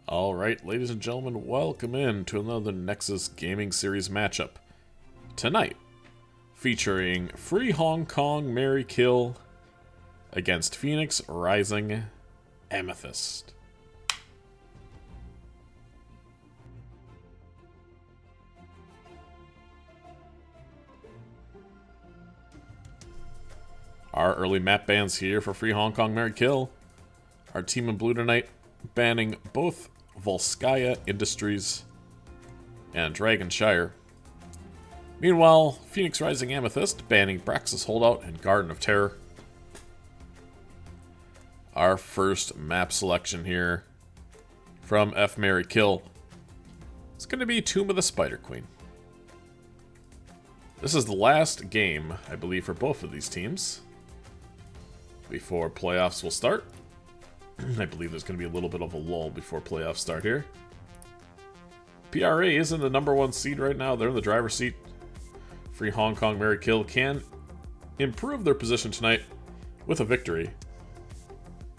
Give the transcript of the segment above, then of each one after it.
Alright, ladies and gentlemen, welcome in to another Nexus Gaming Series matchup. Tonight, featuring Free Hong Kong Marry Kill against Phoenix Rising Amethyst. Our early map bans here for Free Hong Kong Marry Kill. Our team in blue tonight banning both Volskaya Industries and Dragonshire. Meanwhile, Phoenix Rising Amethyst banning Praxis Holdout and Garden of Terror. Our first map selection here from F Marry Kill is going to be Tomb of the Spider Queen. This is the last game, I believe, for both of these teams before playoffs will start. I believe there's going to be a little bit of a lull before playoffs start here. PRA is in the #1 seed right now. They're in the driver's seat. Free Hong Kong Marry Kill can improve their position tonight with a victory.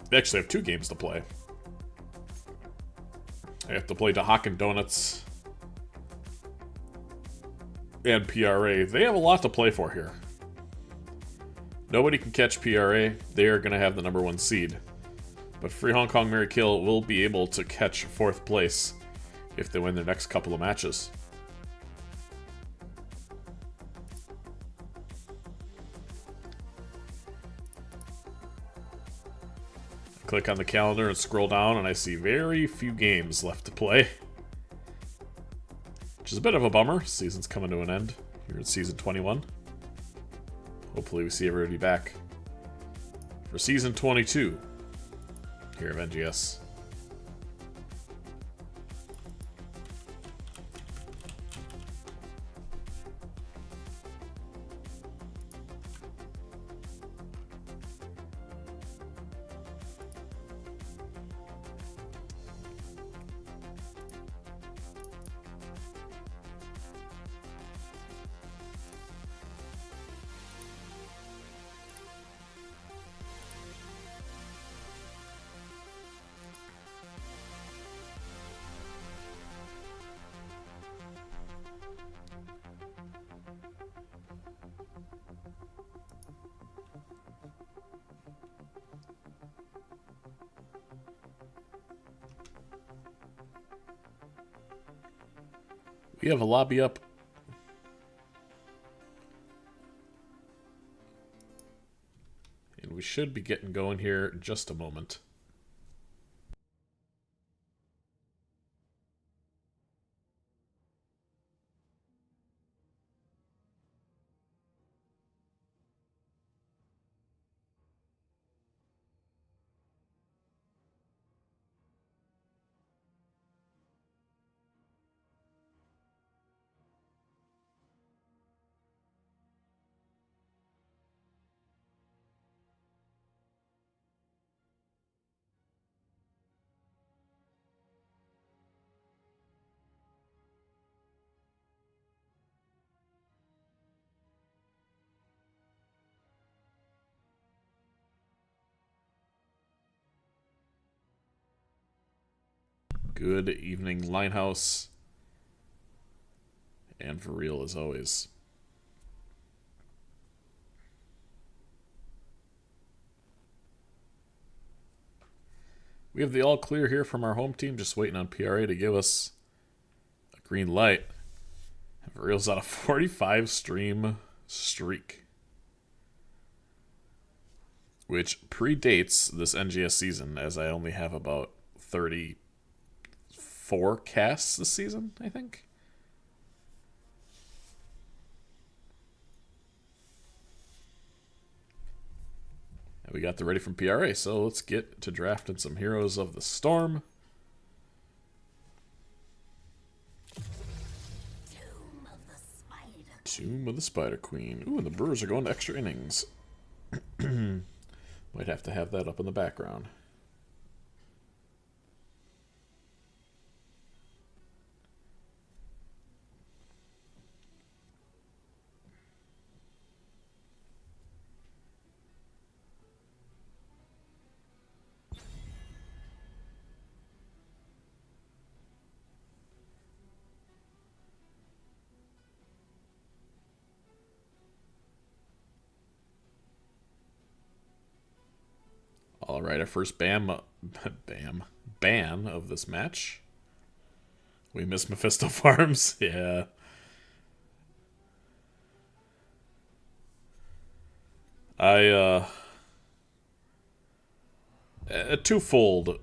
They actually have 2 games to play. They have to play Dahaken Donuts and PRA. They have a lot to play for here. Nobody can catch PRA. They are going to have the #1 seed. But Free Hong Kong Marry Kill will be able to catch 4th place if they win their next couple of matches. I click on the calendar and scroll down and I see very few games left to play, which is a bit of a bummer. Season's coming to an end here in Season 21. Hopefully we see everybody back for Season 22 here of NGS. We have a lobby up. And we should be getting going here in just a moment. Good evening, Linehouse. And for real, as always. We have the all clear here from our home team, just waiting on PRA to give us a green light. And for real's on a 45 stream streak, which predates this NGS season, as I only have about 34 casts this season, I think. And we got the ready from PRA, so let's get to drafting some Heroes of the Storm. Tomb of the Spider Queen. Ooh, and the Brewers are going to extra innings. Might have to have that up in the background. Alright, our first ban of this match. We miss Mephisto Farms. Yeah. A twofold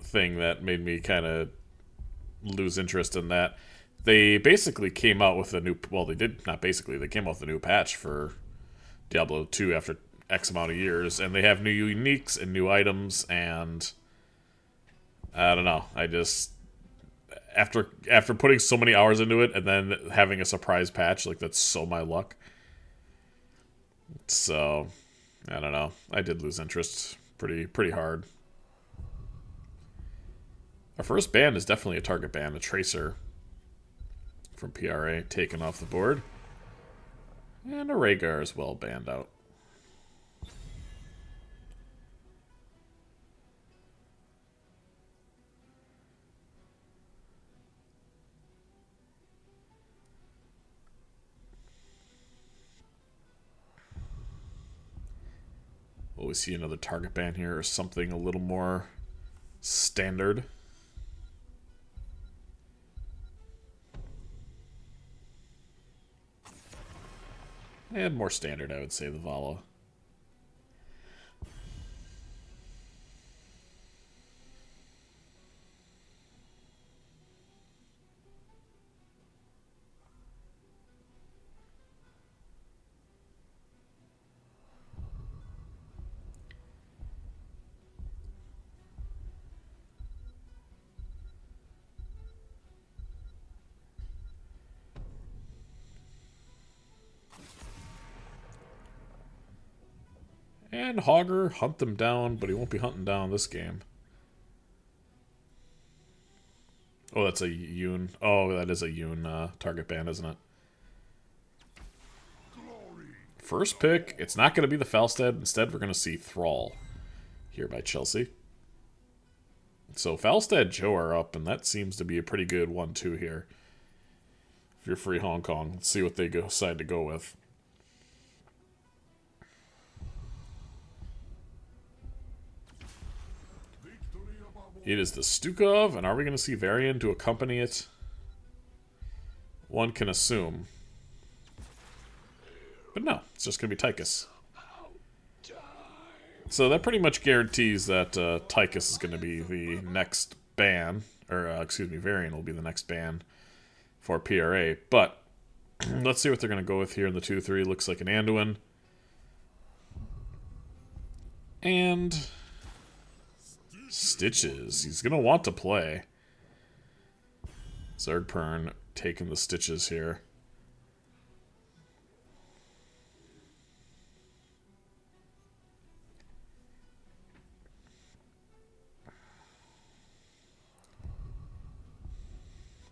thing that made me kind of lose interest in that. They basically came out with a new... Well, they did... Not basically. They came out with a new patch for Diablo 2 after X amount of years. And they have new uniques and new items. And... I don't know. I just... After putting so many hours into it and then having a surprise patch, like, that's so my luck. So... I don't know. I did lose interest pretty hard. Our first ban is definitely a target ban, a Tracer from PRA taken off the board. And a Rhaegar as well banned out. Will we see another target ban here or something a little more standard? And more standard, I would say, the Vala. And Hogger, hunt them down, but he won't be hunting down this game. Oh, that's a Yoon. Oh, that is a Yoon target ban, isn't it? First pick, it's not going to be the Falstad. Instead, we're going to see Thrall here by Chelsea. So Falstad, Joe are up, and that seems to be a pretty good 1-2 here. If you're free Hong Kong, let's see what they decide to go with. It is the Stukov, and are we going to see Varian to accompany it? One can assume. But no, it's just going to be Tychus. So that pretty much guarantees that Tychus is going to be the next ban. Or, excuse me, Varian will be the next ban for PRA. But let's see what they're going to go with here in the 2-3. Looks like an Anduin. And... Stitches. He's going to want to play. Zergpern taking the Stitches here.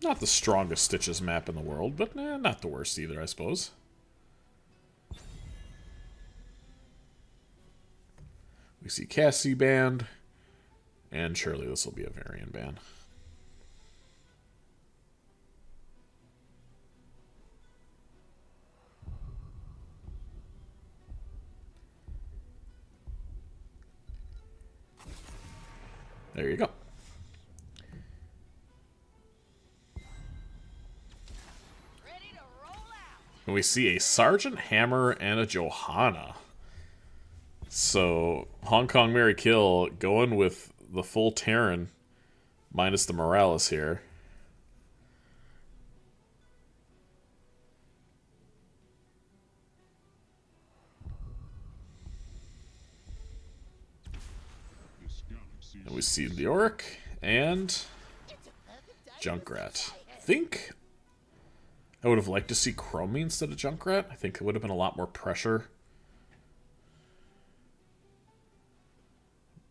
Not the strongest Stitches map in the world, but not the worst either, I suppose. We see Cassie banned. And surely this will be a Varian ban. There you go. And we see a Sergeant Hammer and a Johanna. So, Hong Kong Mary Kill going with the full Terran minus the Morales here. And we see Leoric and Junkrat. I think I would have liked to see Chromie instead of Junkrat. I think it would have been a lot more pressure.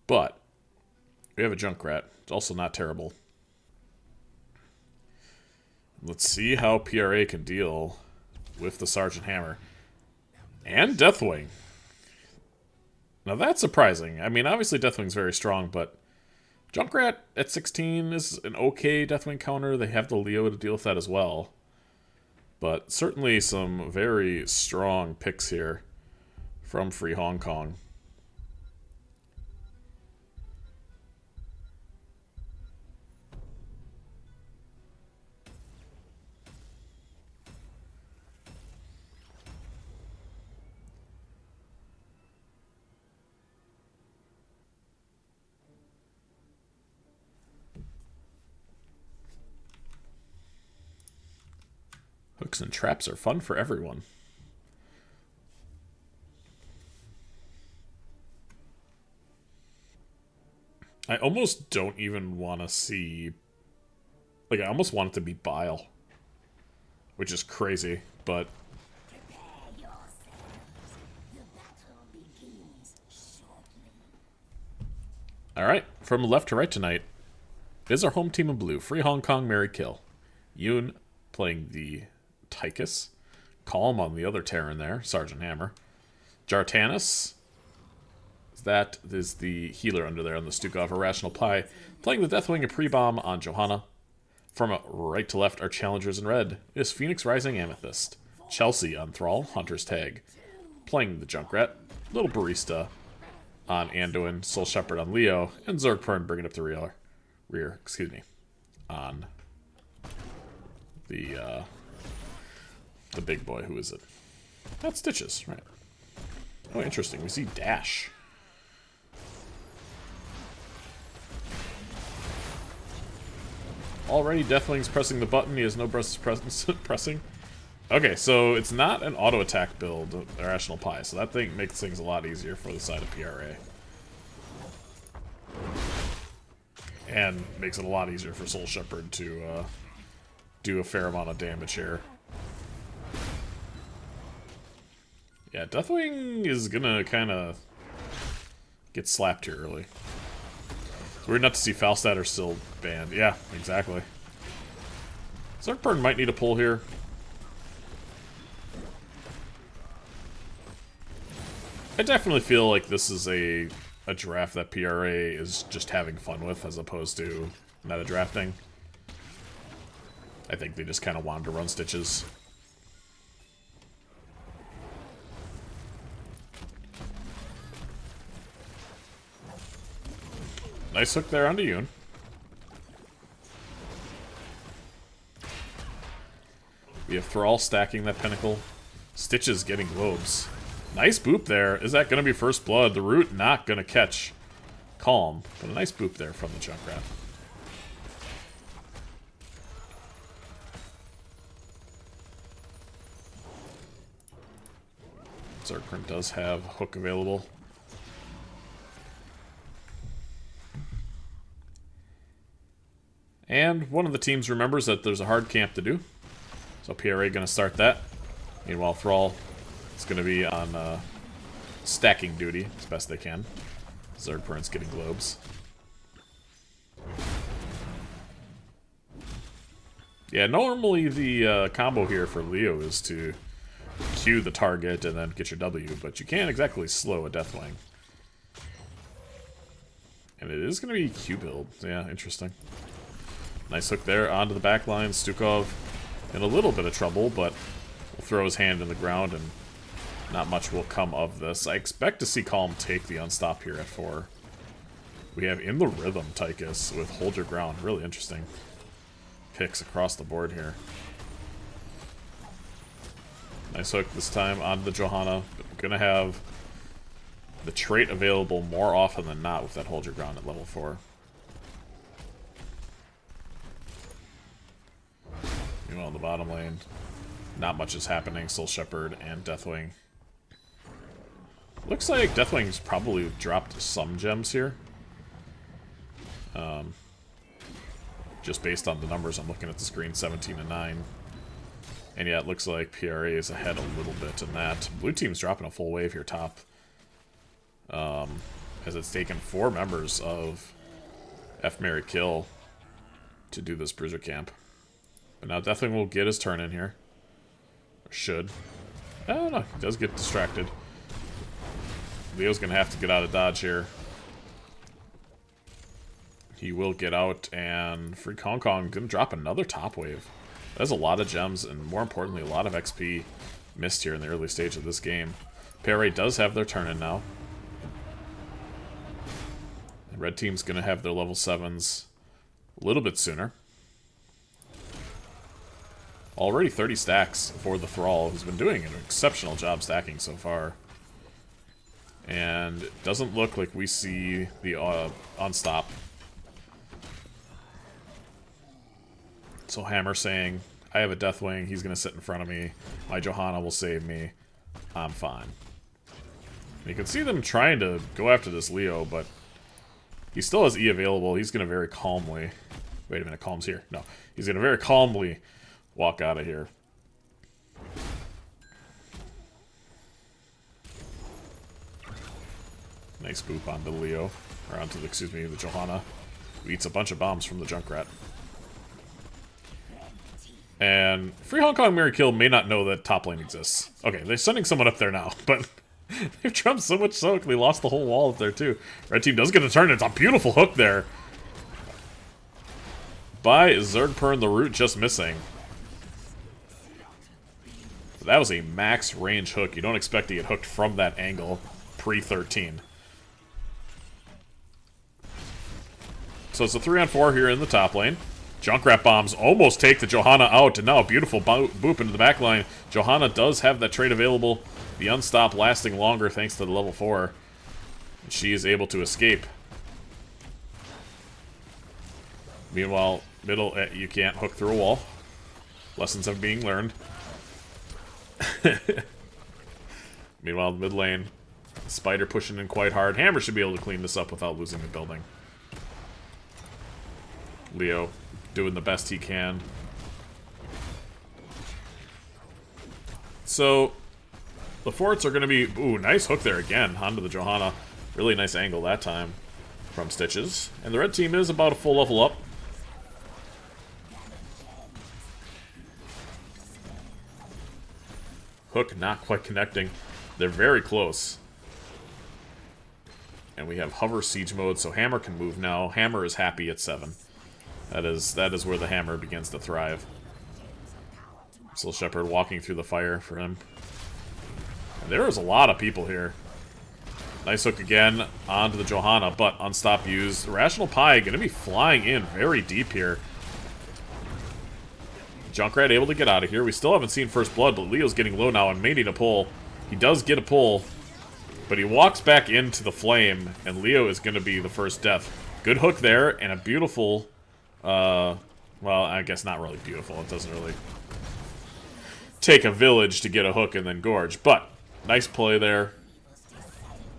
But we have a Junkrat. It's also not terrible. Let's see how PRA can deal with the Sergeant Hammer. And Deathwing. Now that's surprising. I mean, obviously Deathwing's very strong, but Junkrat at 16 is an okay Deathwing counter. They have the Leo to deal with that as well. But certainly some very strong picks here from Free Hong Kong. Hooks and traps are fun for everyone. I almost don't even want to see... Like, I almost want it to be Bile. Which is crazy, but... Alright, from left to right tonight is our home team in blue. Free Hong Kong, Mary Kill. Yoon playing the Tychus. Calm on the other Terran there, Sergeant Hammer. Jartanis. That is the healer under there on the Stukov. Irrational Pie playing the Deathwing and Pre-Bomb on Johanna. From right to left are challengers in red is Phoenix Rising Amethyst. Chelsea on Thrall, Hunter's Tag. Playing the Junkrat, Little Barista on Anduin, Soul Shepherd on Leo, and Zergpern bringing up the rear, on the big boy. Who is it? That's Stitches, right. Oh, interesting. We see Dash. Already Deathwing's pressing the button. He has no pressing. Okay, so it's not an auto attack build, Irrational Pie, so that thing makes things a lot easier for the side of PRA. And makes it a lot easier for Soul Shepherd to do a fair amount of damage here. Yeah, Deathwing is gonna kind of get slapped here early. It's weird not to see Falstadder still banned. Yeah, exactly. Zergpern might need a pull here. I definitely feel like this is a draft that PRA is just having fun with as opposed to meta drafting. I think they just kind of wanted to run Stitches. Nice hook there onto Yoon. We have Thrall stacking that Pinnacle. Stitches getting globes. Nice boop there. Is that going to be first blood? The Root not going to catch Calm. But a nice boop there from the Junkrat. Zergpern does have hook available. And one of the teams remembers that there's a hard camp to do. So PRA going to start that. Meanwhile, Thrall is going to be on stacking duty as best they can. Zergpern's getting globes. Yeah, normally the combo here for Leo is to Q the target and then get your W, but you can't exactly slow a Deathwing. And it is going to be Q build. Yeah, interesting. Nice hook there onto the back line. Stukov in a little bit of trouble, but will throw his hand in the ground and not much will come of this. I expect to see Calm take the unstop here at 4. We have In the Rhythm Tychus with Hold Your Ground. Really interesting picks across the board here. Nice hook this time onto the Johanna. Gonna have the trait available more often than not with that Hold Your Ground at level 4. Meanwhile, in the bottom lane, not much is happening. Soul Shepherd and Deathwing. Looks like Deathwing's probably dropped some gems here. Just based on the numbers, I'm looking at the screen, 17 and 9. And yeah, it looks like PRA is ahead a little bit in that. Blue team's dropping a full wave here top. As it's taken 4 members of F. Mary Kill to do this Bruiser camp. But now Deathwing will get his turn in here. Or should. Oh no, he does get distracted. Leo's gonna have to get out of dodge here. He will get out, and Free Hong Kong gonna drop another top wave. That's a lot of gems, and more importantly, a lot of XP missed here in the early stage of this game. PRA does have their turn in now. The red team's gonna have their level 7s a little bit sooner. Already 30 stacks for the Thrall, who's been doing an exceptional job stacking so far. And it doesn't look like we see the unstop. So Hammer saying, I have a Deathwing. He's going to sit in front of me. My Johanna will save me. I'm fine. You can see them trying to go after this Leo, but he still has E available. He's going to very calmly... Wait a minute, calm's here. No. He's going to very calmly walk out of here. Nice boop onto the Leo. Or onto the, excuse me, the Johanna. Who eats a bunch of bombs from the Junkrat. And Free Hong Kong Mary Kill may not know that top lane exists. Okay, they're sending someone up there now, but they've jumped so much soak, they lost the whole wall up there too. Red team does get a turn, it's a beautiful hook there. By Zergpern, the root just missing. That was a max range hook. You don't expect to get hooked from that angle pre-13. So it's a 3-on-4 here in the top lane. Junkrat bombs almost take the Johanna out, and now a beautiful boop into the back line. Johanna does have that trait available. The unstop lasting longer thanks to the level 4. And she is able to escape. Meanwhile, middle, you can't hook through a wall. Lessons are being learned. Meanwhile, the mid lane, Spider pushing in quite hard. Hammer should be able to clean this up without losing the building. Leo doing the best he can. So, the forts are going to be... Ooh, nice hook there again onto the Johanna. Really nice angle that time from Stitches. And the red team is about a full level up. Hook not quite connecting. They're very close. And we have hover siege mode, so Hammer can move now. Hammer is happy at 7. That is where the Hammer begins to thrive. Soul Shepherd walking through the fire for him. And there is a lot of people here. Nice hook again onto the Johanna, but unstop used. Rational Pi going to be flying in very deep here. Junkrat able to get out of here. We still haven't seen First Blood, but Leo's getting low now and may need a pull. He does get a pull, but he walks back into the flame, and Leo is going to be the first death. Good hook there, and a beautiful... well, I guess not really beautiful. It doesn't really take a village to get a hook and then gorge. But, nice play there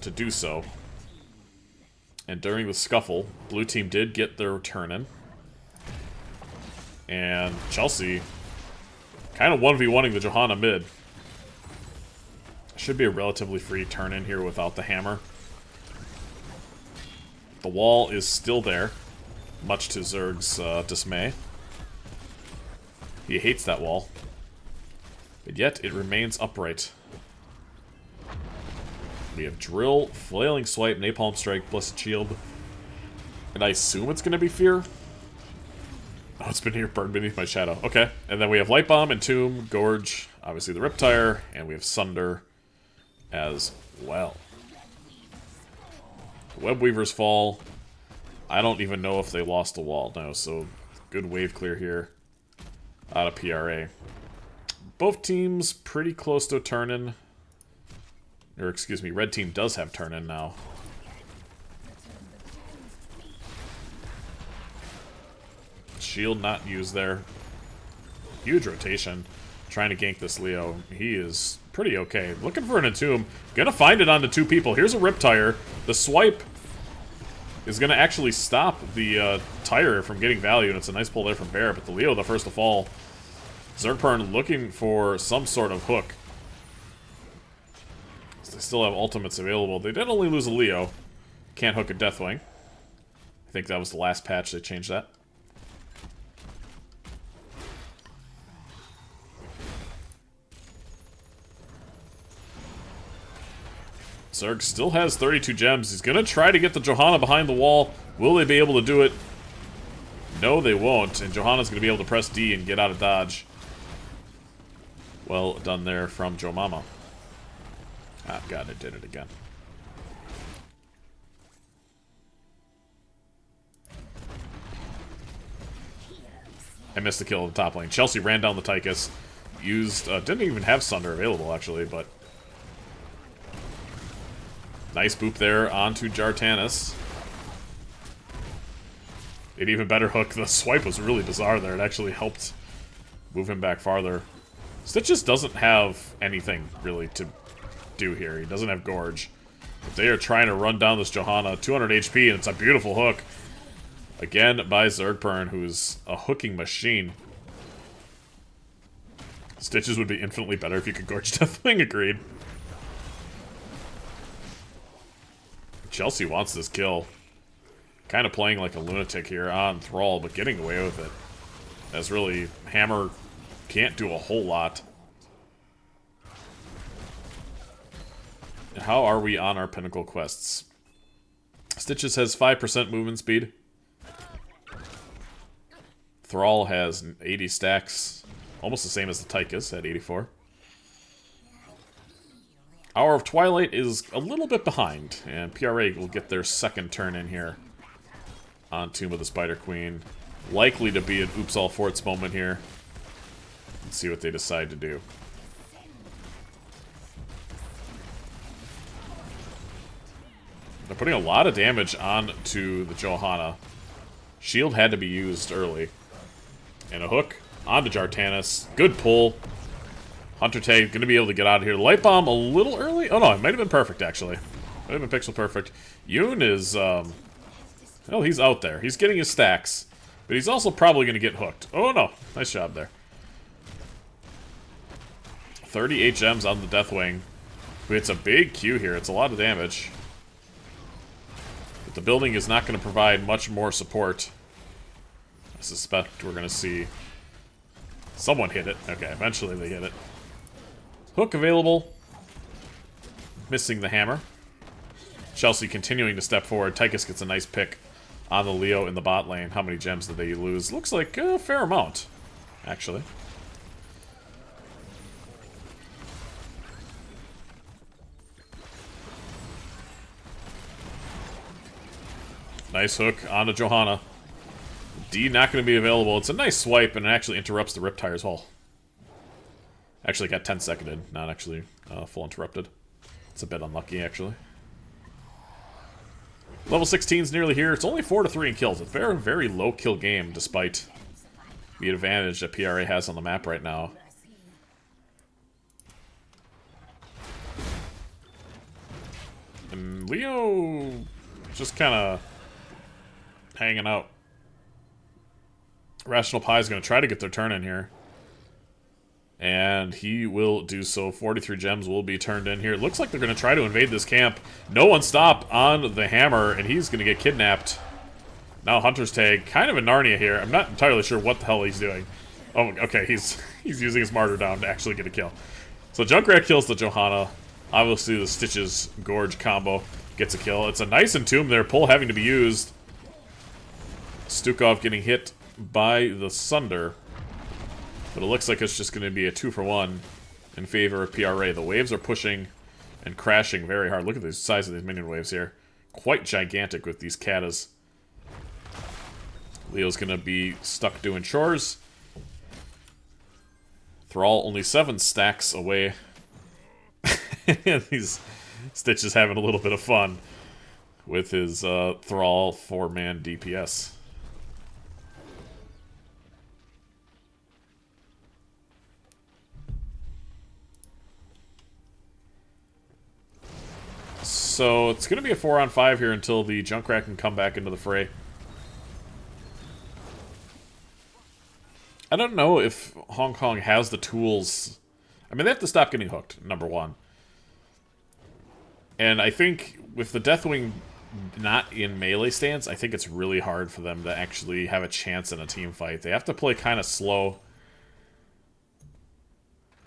to do so. And during the scuffle, blue team did get their turn in. And Chelsea kind of 1v1ing the Johanna mid. Should be a relatively free turn in here without the hammer. The wall is still there, much to Zerg's dismay. He hates that wall. But yet, it remains upright. We have Drill, Flailing Swipe, Napalm Strike, Blessed Shield. And I assume it's going to be Fear. Oh, it's been here, burned beneath my shadow. Okay, and then we have Light Bomb, Entomb, Gorge, obviously the Riptire, and we have Sunder as well. Web Weavers fall. I don't even know if they lost a wall. No, so good wave clear here out of PRA. Both teams pretty close to a turn-in. Or, excuse me, red team does have turn-in now. Shield not used there. Huge rotation. Trying to gank this Leo. He is pretty okay. Looking for an Entomb. Gonna find it onto 2 people. Here's a Riptire. The swipe is gonna actually stop the tire from getting value, and it's a nice pull there from Bear, but the Leo the first to fall. Zergpern looking for some sort of hook. They still have ultimates available. They did only lose a Leo. Can't hook a Deathwing. I think that was the last patch they changed that. Zerg still has 32 gems. He's going to try to get the Johanna behind the wall. Will they be able to do it? No, they won't. And Johanna's going to be able to press D and get out of dodge. Well done there from Joe Mama. Ah, God, it did it again. I missed the kill in the top lane. Chelsea ran down the Tychus. Used, didn't even have Sunder available, actually, but... Nice boop there onto Jartanis. An even better hook. The swipe was really bizarre there. It actually helped Move him back farther. Stitches doesn't have anything, really, to do here. He doesn't have Gorge. But they are trying to run down this Johanna. 200 HP, and it's a beautiful hook. Again, by Zergpern, who's a hooking machine. Stitches would be infinitely better if you could Gorge Deathwing, agreed. Chelsea wants this kill. Kind of playing like a lunatic here on Thrall, but getting away with it. As really, Hammer can't do a whole lot. How are we on our Pinnacle quests? Stitches has 5% movement speed. Thrall has 80 stacks. Almost the same as the Tychus at 84. Hour of Twilight is a little bit behind, and PRA will get their second turn in here on Tomb of the Spider Queen. Likely to be an oops all forts moment here. Let's see what they decide to do. They're putting a lot of damage onto the Johanna. Shield had to be used early. And a hook onto Jartanis. Good pull. Hunter Tag going to be able to get out of here. Light Bomb a little early? Oh no, it might have been perfect actually. Might have been pixel perfect. Yoon is, well, he's out there. He's getting his stacks. But he's also probably going to get hooked. Oh no, nice job there. 38 gems on the Deathwing. It's a big Q here. It's a lot of damage. But the building is not going to provide much more support. I suspect we're going to see someone hit it. Okay, eventually they hit it. Hook available. Missing the hammer. Chelsea continuing to step forward. Tychus gets a nice pick on the Leo in the bot lane. How many gems did they lose? Looks like a fair amount, actually. Nice hook onto Johanna. D not going to be available. It's a nice swipe, and it actually interrupts the Riptire's hull. Actually got 10 seconded, not actually full interrupted. It's a bit unlucky, actually. Level 16's nearly here. It's only 4-3 in kills. It's a very, very low kill game, despite the advantage that PRA has on the map right now. And Leo just kind of hanging out. Rational Pie is going to try to get their turn in here. And he will do so. 43 gems will be turned in here. It looks like they're going to try to invade this camp. No one stop on the hammer, and he's going to get kidnapped. Now Hunter's Tag. Kind of a Narnia here. I'm not entirely sure what the hell he's doing. Oh, okay, he's using his Martyrdom to actually get a kill. So Junkrat kills the Johanna. Obviously the Stitches Gorge combo gets a kill. It's a nice entomb there. Pull having to be used. Stukov getting hit by the Sunder. But it looks like it's just going to be a 2-for-1 in favor of PRA. The waves are pushing and crashing very hard. Look at the size of these minion waves here. Quite gigantic with these katas. Leo's going to be stuck doing chores. Thrall only 7 stacks away. These Stitches having a little bit of fun with his Thrall 4-man DPS. So it's going to be a 4-on-5 here until the Junkrat can come back into the fray. I don't know if Hong Kong has the tools. I mean, they have to stop getting hooked, number one. And I think with the Deathwing not in melee stance, I think it's really hard for them to actually have a chance in a team fight. They have to play kind of slow.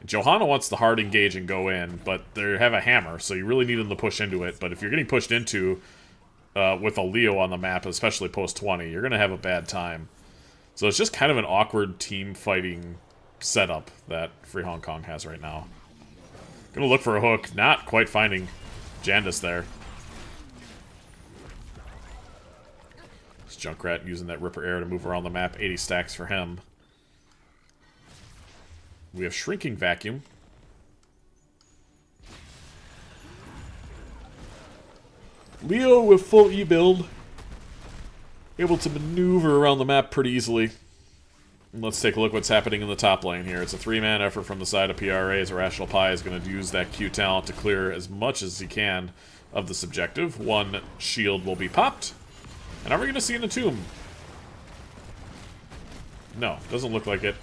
Johanna wants to hard engage and go in, but they have a hammer, so you really need them to push into it. But if you're getting pushed into with a Leo on the map, especially post-20, you're going to have a bad time. So it's just kind of an awkward team fighting setup that Free Hong Kong has right now. Gonna look for a hook, not quite finding Jandis there. This Junkrat using that Ripper Air to move around the map, 80 stacks for him. We have Shrinking Vacuum. Leo with full E-build. Able to maneuver around the map pretty easily. Let's take a look what's happening in the top lane here. It's a 3-man effort from the side of PRA as Irrational Pi is going to use that Q talent to clear as much as he can of this objective. One shield will be popped. And are we going to see an Entomb? No, doesn't look like it.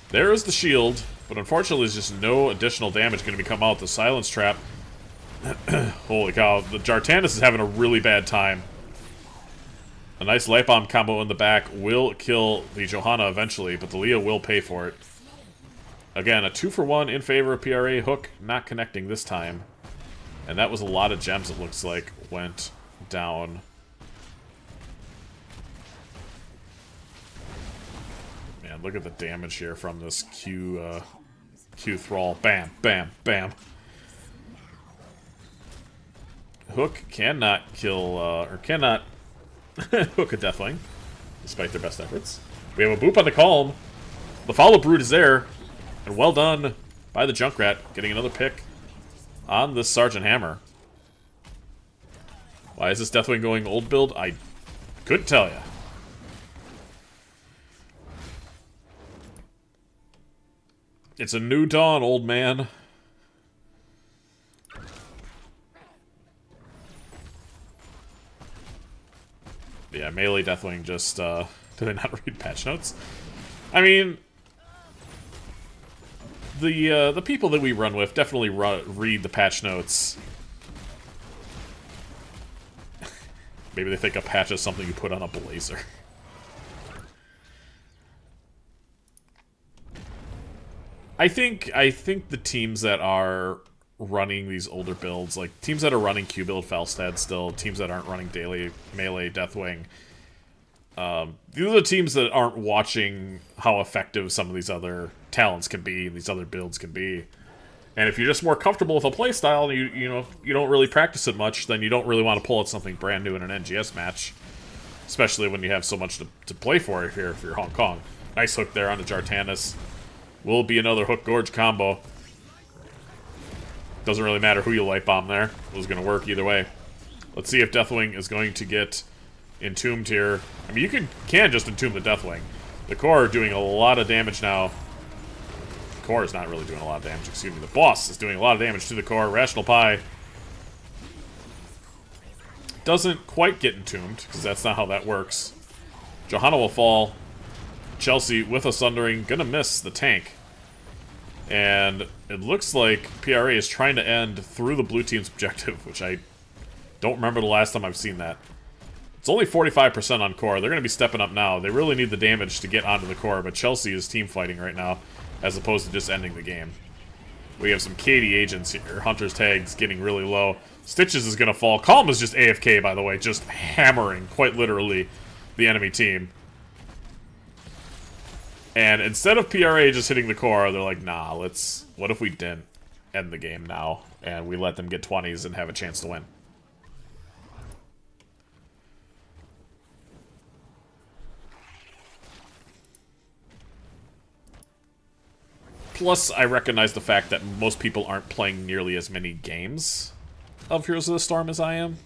There is the shield, but unfortunately there's just no additional damage going to come out. The Silence Trap. Holy cow, the Jartanis is having a really bad time. A nice Light Bomb combo in the back will kill the Johanna eventually, but the Leo will pay for it. Again, a 2-for-1 in favor of PRA. Hook not connecting this time. And that was a lot of gems, it looks like, went down. Man, look at the damage here from this Q Thrall. Bam, bam, bam. Hook cannot kill, or cannot hook a Deathwing, despite their best efforts. We have a boop on the Calm. The follow brood is there, and well done by the Junkrat, getting another pick on this Sergeant Hammer. Why is this Deathwing going old build? I couldn't tell you. It's a new dawn, old man. Yeah, melee Deathwing just, do they not read patch notes? I mean, the people that we run with definitely read the patch notes. Maybe they think a patch is something you put on a blazer. I think the teams that are running these older builds, like teams that are running Q-Build Falstad still, teams that aren't running daily melee Deathwing, these are the teams that aren't watching how effective some of these other talents can be, these other builds can be. And if you're just more comfortable with a playstyle and you don't really practice it much, then you don't really want to pull out something brand new in an NGS match. Especially when you have so much to play for here if you're Hong Kong. Nice hook there on the Jartanis. Will be another Hook Gorge combo. Doesn't really matter who you Light Bomb there. It was going to work either way. Let's see if Deathwing is going to get entombed here. I mean, you can just entomb the Deathwing. The core doing a lot of damage now. The core is not really doing a lot of damage, excuse me. The boss is doing a lot of damage to the core. Rational Pi doesn't quite get entombed, because that's not how that works. Johanna will fall. Chelsea with a Sundering, gonna miss the tank. And it looks like PRA is trying to end through the blue team's objective, which I don't remember the last time I've seen that. It's only 45% on core. They're going to be stepping up now. They really need the damage to get onto the core, but Chelsea is team fighting right now, as opposed to just ending the game. We have some KD agents here. Hunter's tags getting really low. Stitches is going to fall. Calm is just AFK, by the way, just hammering, quite literally, the enemy team. And instead of PRA just hitting the core, they're like, nah, what if we didn't end the game now, and we let them get 20s and have a chance to win? Plus, I recognize the fact that most people aren't playing nearly as many games of Heroes of the Storm as I am.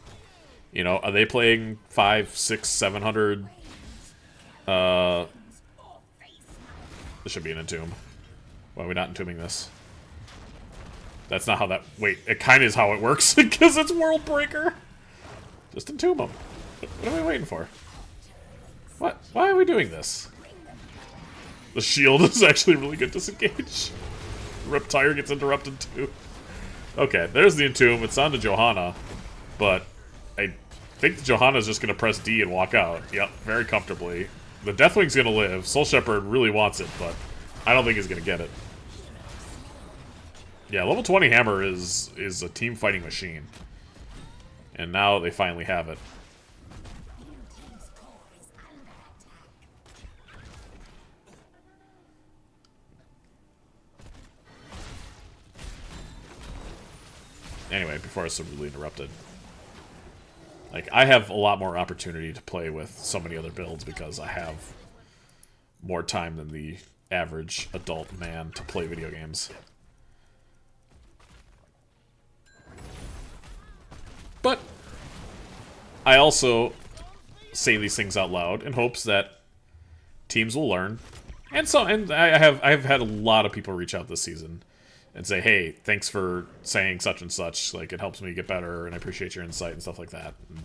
You know, are they playing 500, 600, 700? This should be an entomb. Why are we not entombing this? That's not how that... Wait, it kind of is how it works, because it's World Breaker. Just entomb them. What are we waiting for? What? Why are we doing this? The shield is actually really good disengage. Reptire gets interrupted too. Okay, there's the entomb. It's on to Johanna. But I think Johanna's just going to press D and walk out. Yep, very comfortably. The Deathwing's going to live. Soul Shepherd really wants it, but I don't think he's going to get it. Yeah, level 20 Hammer is a team fighting machine. And now they finally have it. Anyway, before I was so rudely interrupted. Like, I have a lot more opportunity to play with so many other builds because I have more time than the average adult man to play video games. But I also say these things out loud in hopes that teams will learn And I've had a lot of people reach out this season and say, "Hey, thanks for saying such and such. Like, it helps me get better, and I appreciate your insight and stuff like that." And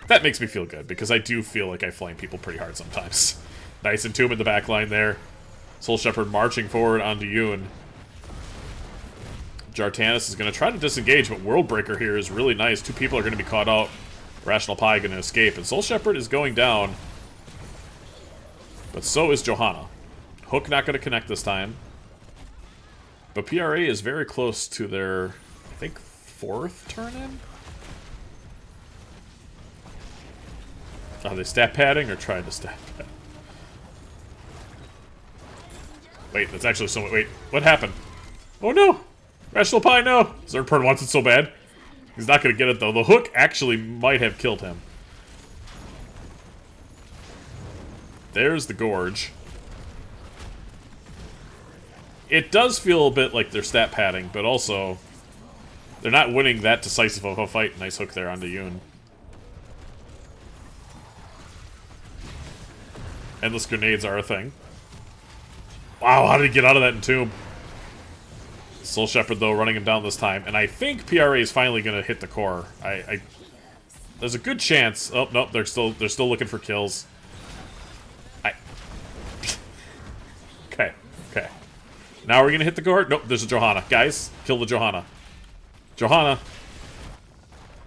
that makes me feel good because I do feel like I flame people pretty hard sometimes. Nice and Tomb in the back line there. Soul Shepherd marching forward onto Yoon. Jartanis is going to try to disengage, but Worldbreaker here is really nice. Two people are going to be caught out. Rational Pi going to escape, and Soul Shepherd is going down. But so is Johanna. Hook not going to connect this time. But PRA is very close to their, I think, 4th turn-in? Are they stat padding or trying to stat pad? Wait, that's actually so... Wait, what happened? Oh no! Rational Pi, no! Zerpern wants it so bad. He's not going to get it, though. The hook actually might have killed him. There's the Gorge. It does feel a bit like they're stat padding, but also... they're not winning that decisive of a fight. Nice hook there onto Yoon. Endless grenades are a thing. Wow, how did he get out of that Entomb? Soul Shepherd, though, running him down this time. And I think PRA is finally going to hit the core. There's a good chance... Oh, nope, they're still looking for kills. Okay, okay. Now we're going to hit the core? Nope, there's a Johanna. Guys, kill the Johanna. Johanna!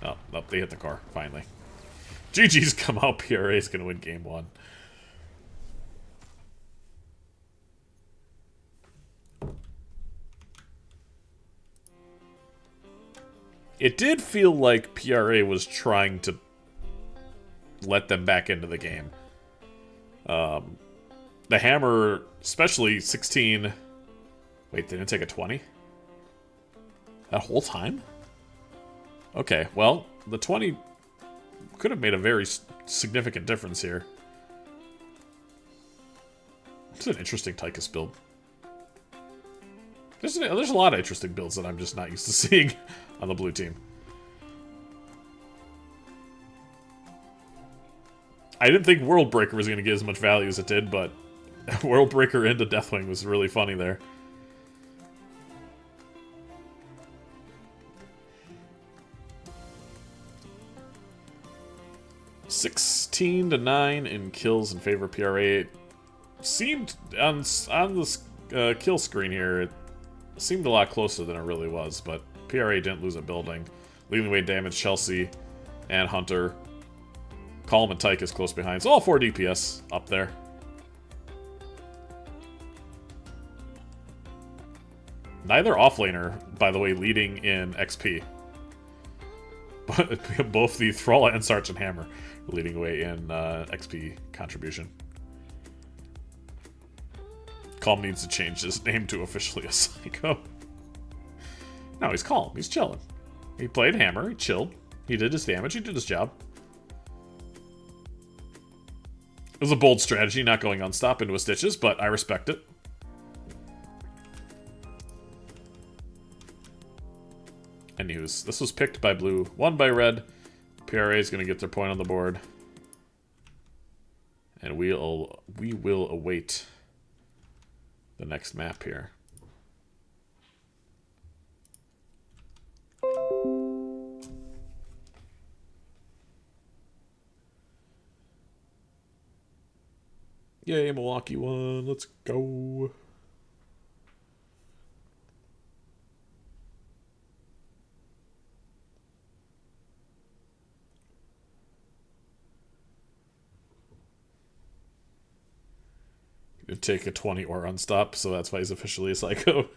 Oh, nope, they hit the core, finally. GG's come out, PRA is going to win game 1. It did feel like PRA was trying to let them back into the game. The hammer, especially 16... Wait, they didn't take a 20? That whole time? Okay, well, the 20 could have made a very significant difference here. It's an interesting Tychus build. There's a lot of interesting builds that I'm just not used to seeing on the blue team. I didn't think Worldbreaker was going to get as much value as it did, but Worldbreaker into Deathwing was really funny there. (16-9) in kills in favor of PRA. It seemed on this kill screen here, it seemed a lot closer than it really was, but PRA didn't lose a building. Leading the way damage, Chelsea and Hunter. Calm and Tyke is close behind. So all 4 DPS up there. Neither offlaner, by the way, leading in XP. But both the Thrall and Sergeant Hammer leading the way in XP contribution. Calm needs to change his name to officially a Psycho. No, he's calm. He's chilling. He played Hammer. He chilled. He did his damage. He did his job. It was a bold strategy, not going unstop into his stitches, but I respect it. Anyways, this was picked by blue, won by red. PRA is going to get their point on the board. And we will await the next map here. Yay, Milwaukee won. Let's go. He'd take a 20 or unstop, so that's why he's officially a Psycho.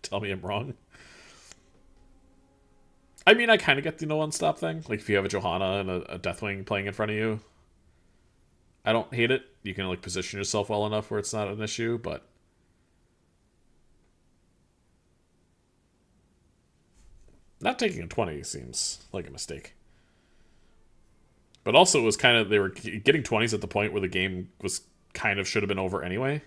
Tell me I'm wrong. I mean, I kind of get the no one-stop thing. Like, if you have a Johanna and a Deathwing playing in front of you, I don't hate it. You can, like, position yourself well enough where it's not an issue, but... Not taking a 20 seems like a mistake. But also, it was kind of... They were getting 20s at the point where the game was kind of should have been over anyway.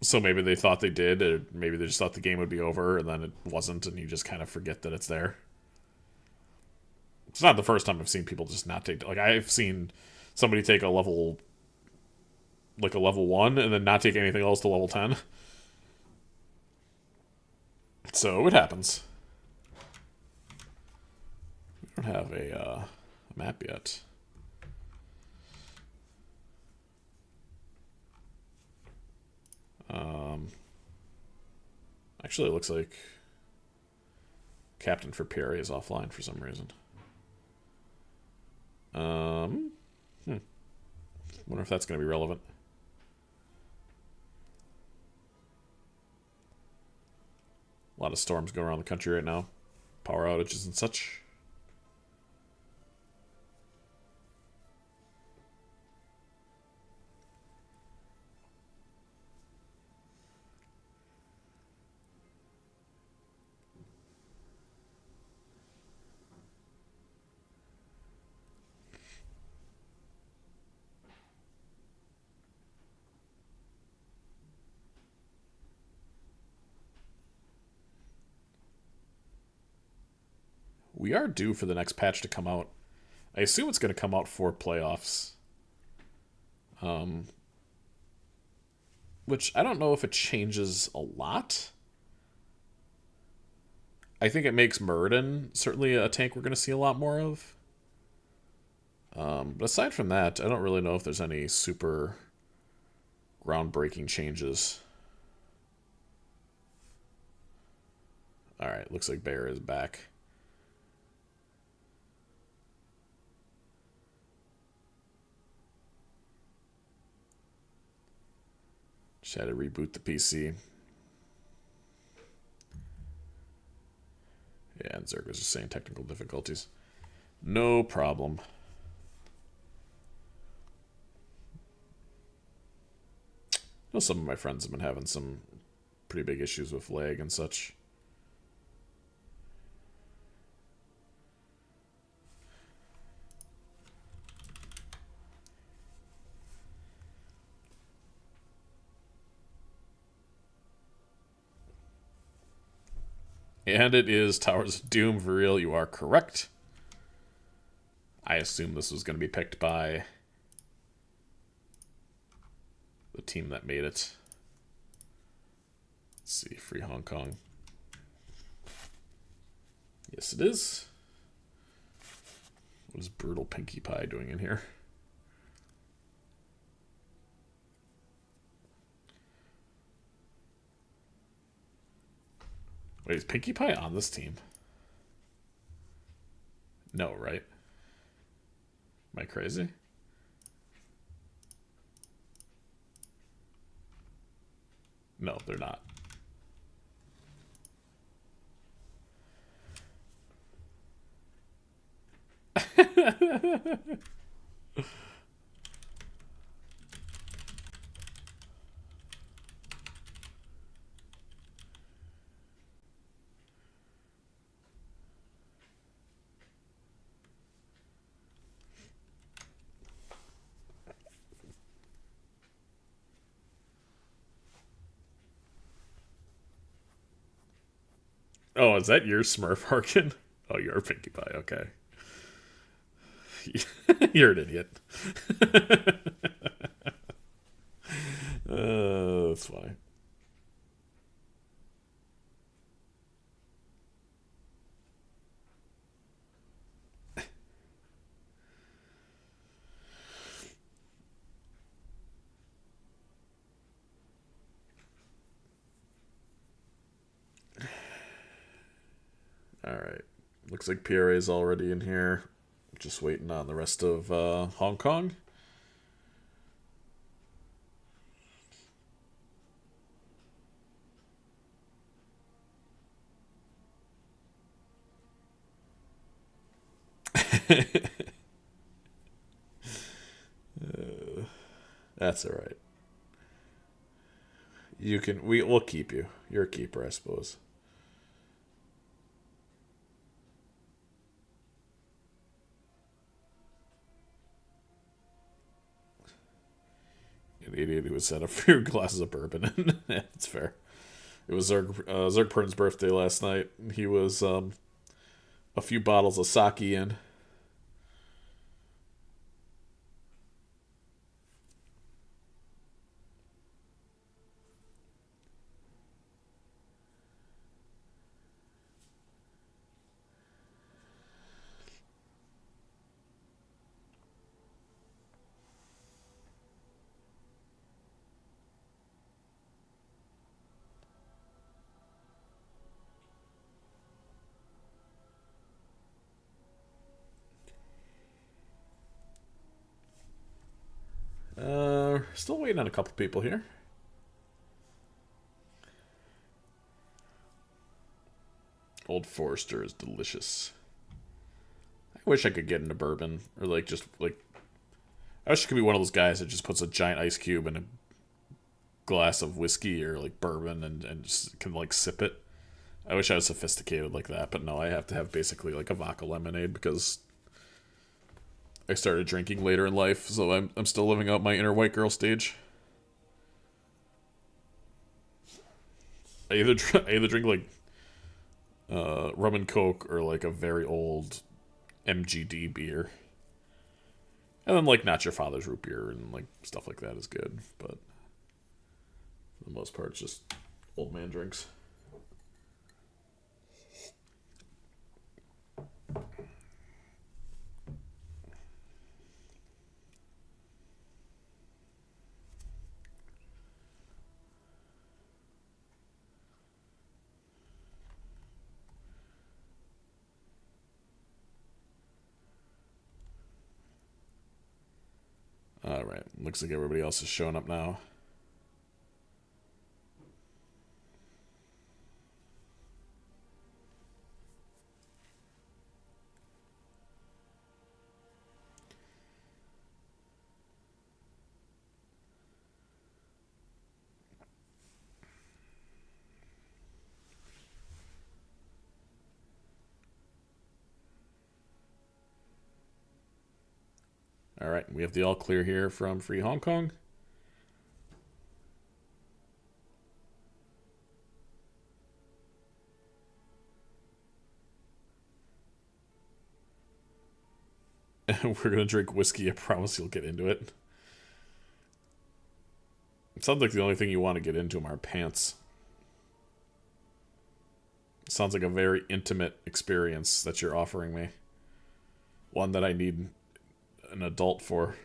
So maybe they thought they did, or maybe they just thought the game would be over, and then it wasn't, and you just kind of forget that it's there. It's not the first time I've seen people just not take... Like, I've seen somebody take a level... Like a level 1, and then not take anything else to level 10. So, it happens. We don't have a map yet. Actually, it looks like Captain for Perry is offline for some reason. Wonder if that's going to be relevant. A lot of storms going around the country right now. Power outages and such. We are due for the next patch to come out. I assume it's going to come out for playoffs. Which I don't know if it changes a lot. I think it makes Muradin certainly a tank we're going to see a lot more of. But aside from that, I don't really know if there's any super groundbreaking changes. Alright, looks like Bear is back. Just had to reboot the PC. Yeah, and Zerg was just saying technical difficulties. No problem. I know some of my friends have been having some pretty big issues with lag and such. And it is Towers of Doom for real. You are correct. I assume this was going to be picked by the team that made it. Let's see, Free Hong Kong. Yes, it is. What is Brutal Pinkie Pie doing in here? Wait, is Pinkie Pie on this team? No, right? Am I crazy? No, they're not. Oh, is that your Smurf, Harkin? Oh, you're a Pinkie Pie, okay. You're an idiot. That's fine. Alright. Looks like PRA is already in here. Just waiting on the rest of Hong Kong. That's all right. You can. We'll keep you. You're a keeper, I suppose. An idiot who would set up for your glasses of bourbon. That's fair. It was Zerg Pern's birthday last night. He was a few bottles of sake in. Still waiting on a couple people here. Old Forester is delicious. I wish I could get into bourbon, or like just like I wish I could be one of those guys that just puts a giant ice cube in a glass of whiskey or like bourbon and just can like sip it. I wish I was sophisticated like that, but no, I have to have basically like a vodka lemonade because I started drinking later in life, so I'm still living out my inner white girl stage. I either drink like rum and coke or like a very old MGD beer, and then like not your father's root beer and like stuff like that is good, but for the most part, it's just old man drinks. Alright, looks like everybody else is showing up now. Alright, we have the all clear here from Free Hong Kong. We're gonna drink whiskey, I promise you'll get into it. It sounds like the only thing you want to get into them are pants. It sounds like a very intimate experience that you're offering me. One that I need an adult for.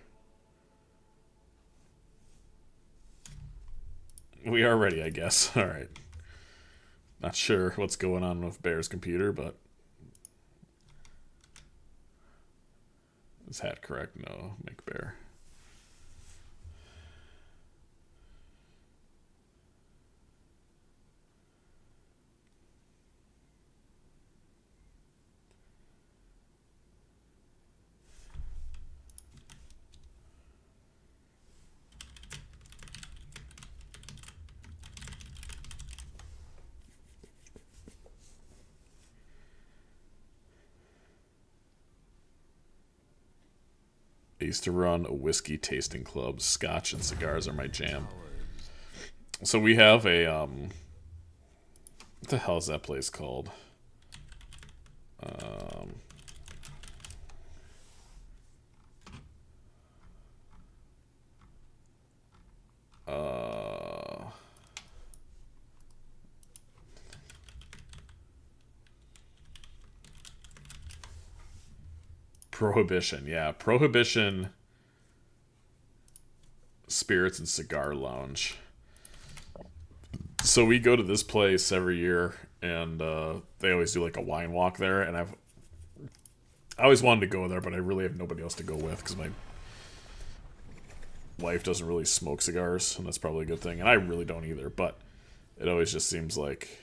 We are ready, I guess. Alright. Not sure what's going on with Bear's computer, but... Is hat correct? No, make Bear. I used to run a whiskey tasting club. Scotch and cigars are my jam. So we have a, what the hell is that place called? Prohibition, yeah. Prohibition Spirits and Cigar Lounge. So we go to this place every year, and they always do like a wine walk there, and I always wanted to go there, but I really have nobody else to go with, because my wife doesn't really smoke cigars, and that's probably a good thing, and I really don't either, but it always just seems like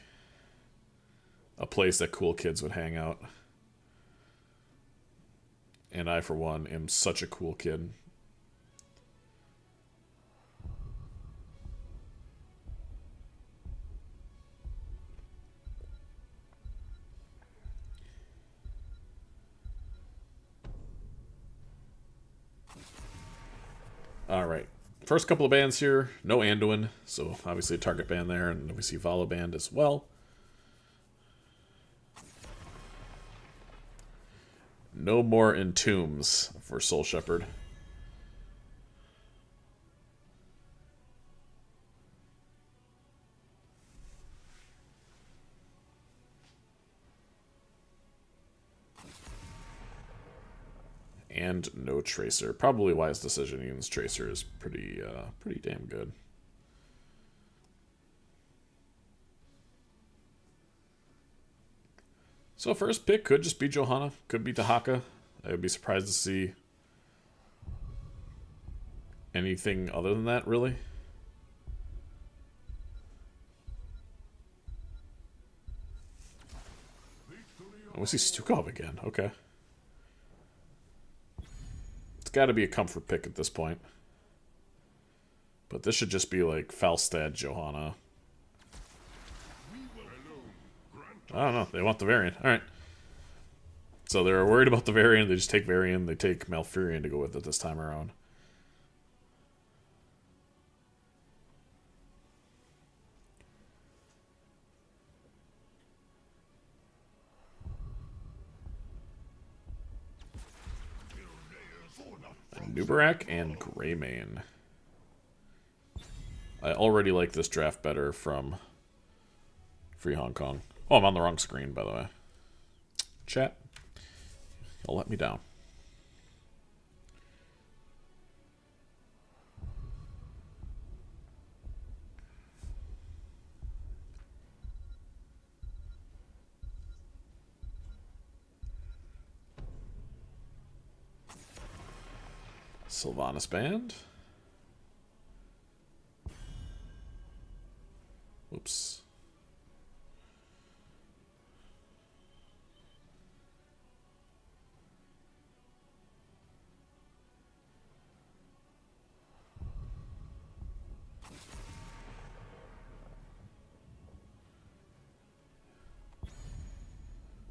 a place that cool kids would hang out. And I, for one, am such a cool kid. Alright. First couple of bands here. No Anduin, so obviously a target band there, and we see Valo band as well. No more Entombs for Soul Shepherd. And no Tracer. Probably wise decision. Ewan's Tracer is pretty damn good. So first pick could just be Johanna. Could be Dahaka. I would be surprised to see anything other than that, really. Oh, we see Stukov again. Okay. It's got to be a comfort pick at this point. But this should just be like Falstad, Johanna. I don't know. They want the variant. Alright. So they're worried about the variant. They just take variant. They take Malfurion to go with it this time around. Nubarak and Greymane. I already like this draft better from Free Hong Kong. Oh, I'm on the wrong screen, by the way. Chat. You'll let me down. Sylvanas band. Oops.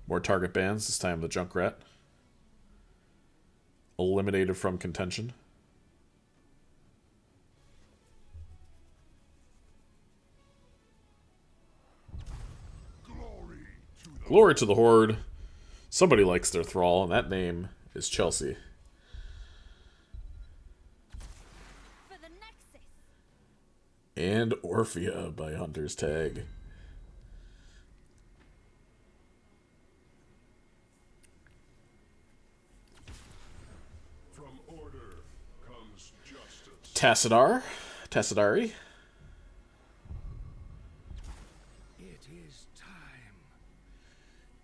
More target bans, this time the Junkrat. Eliminated from contention. Glory to the Horde. Somebody likes their thrall, and that name is Chelsea. For the Nexus. And Orphea by Hunter's Tag. From order comes justice. Tassadari.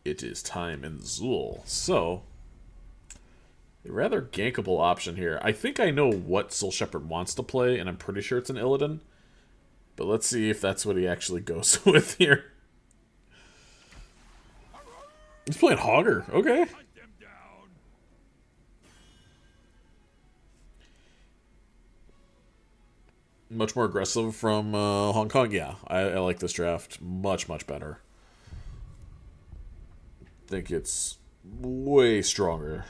It is time in Zool. So, a rather gankable option here. I think I know what Soul Shepherd wants to play, and I'm pretty sure it's an Illidan. But let's see if that's what he actually goes with here. He's playing Hogger. Okay. Much more aggressive from Hong Kong. Yeah, I like this draft much, much better. I think it's way stronger